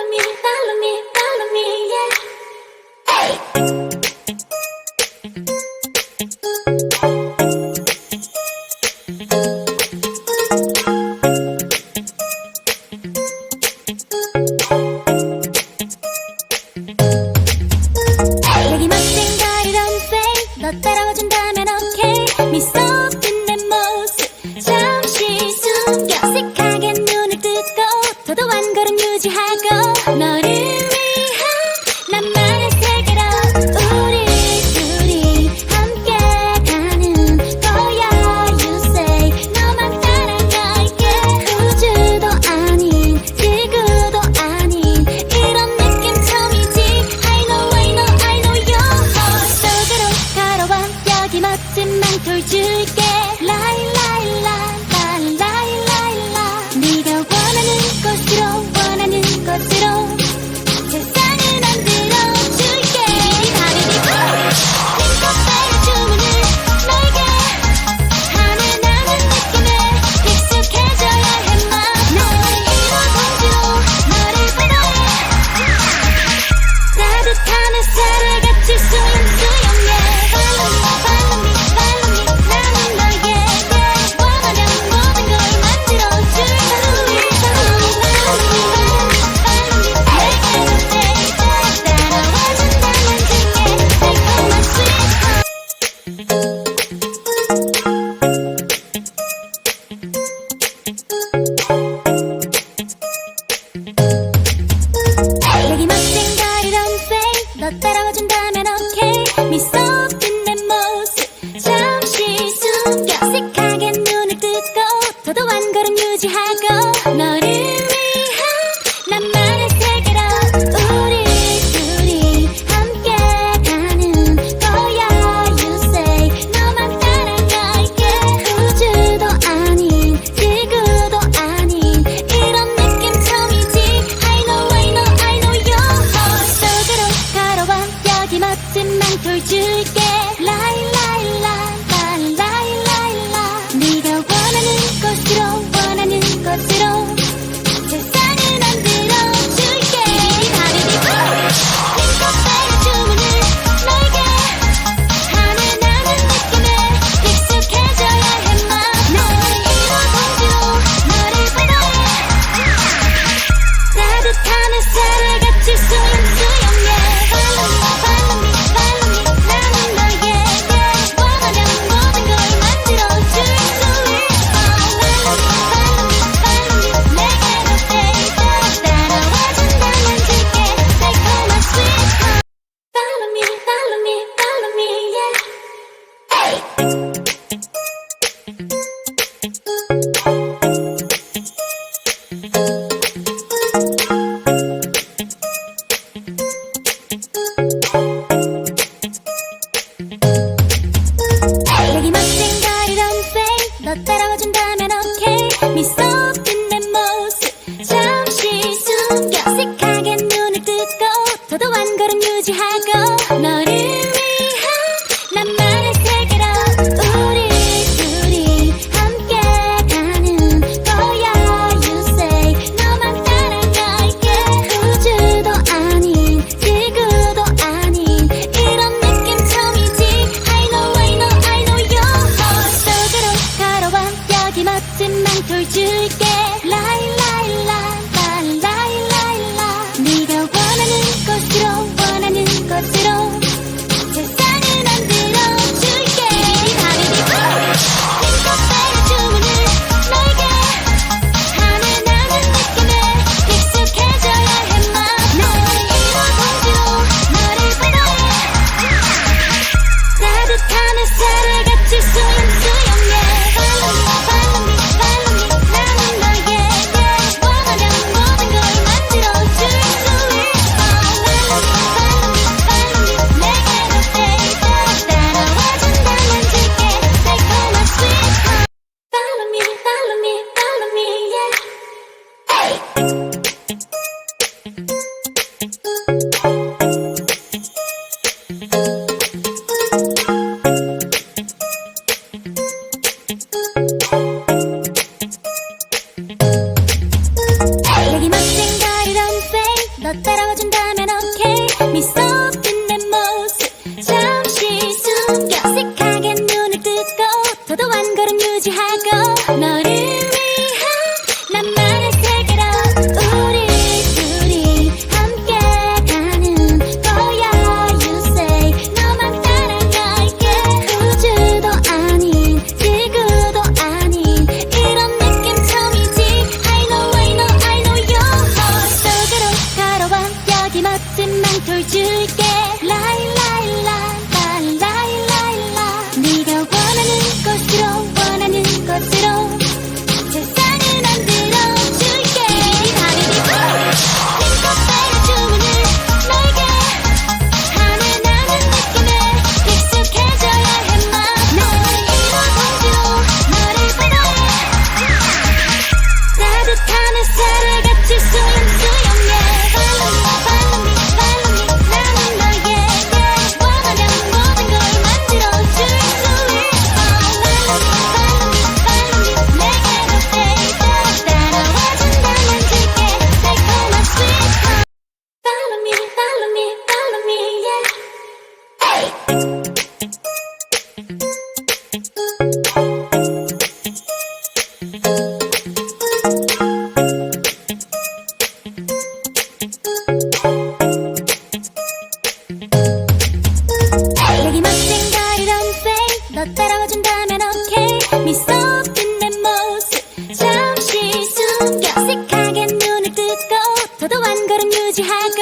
follow me, yeah. 여기 멋진 거리 런웨이 너 따라와준다면 오케이 미소 짓는 모습 잠시 숨겨 어색하게 눈을 뜨고 도도한 걸음 유지하고 너를 위한 나만의 세계로 우리 둘이 함께 가는 거야 You say 너만 따라갈게 우주도 아닌 지구도 아닌 이런 느낌 처음이지 I know your heart 속으로 걸어와 여기 멋진 망토를 줄게 네가 원하는 곳으로 세상을 만들어줄게 핑크빛의 주문을 너에게 하늘나는 느낌에 익숙해져야 해 넌 이런 공주로 너를 부러해 따뜻한 햇살을 같이 수영해 Follow me 나는 너에게 원하는 모든 걸 만들어줄 여기 멋진 거리 런웨이 너 따라와준다면 오케이 미소 짓는 모습 잠시 숨겨 어색하게 눈을 뜨고 도도한 걸음 유지하고 너를 위한 나만의 세계로 우리 둘이 함께 가는 거야 You say 너만 따라갈게 우주도 아닌 지구도 아닌 이런 느낌 처음이지 I know your heart 속으로 걸어와 여기 멋진 망토를 줄게 네가 원하는 곳으로 세상을 만들어줄게 핑크빛의 주문을 너에게 하늘나는 느낌에 익숙해져야 해 넌 이런 공주로 너를 부러해 따뜻한 햇살을 같이 수영해 Follow me 나는 너에게 원하는 모든 걸 만들어줄 수 있어 내게로 baby 따라와준다면 줄게 달콤한 sweet heart Follow me, yeah. 너 따라와준다면 오케이. 미소 짓는 모습 잠시 숨겨 씩하게 눈을 뜨고 더도 한 걸음 유지하고 너를 위한 나만의 세계로 우리 둘이 함께 가는 거야. You say 너만 따라갈게. 우주도 아닌 지구도 아닌 이런 느낌 처음이지. I know I know I know your heart 속으로 걸어와. 여기 멋진 망토를 줄게. Lie lie lie lie lie lie lie. 네가 원하는 곳으로 원하는 곳으로 세상을 만들어줄게. 핑크빛의 주문을 너에게 하늘 나는 느낌에 익숙해져야 해. 나는 이런 공주로 너를 바라해. 따뜻한 햇살을 같이 수영수영해. Follow me follow me follow me. 나는 너에게 원하는 모든 걸 만들어줄 수 있어. Follow me follow me 내게로 baby. 따라와준다면 줄게 달콤한 sweet home. Follow me follow me follow me yeah. 여기 멋진 거리 don't 너 따라와준다면 오케이. 미소 짓는 모습 잠시 숨겨 씩하게 눈을 뜨고 더도 한 걸음 유지하고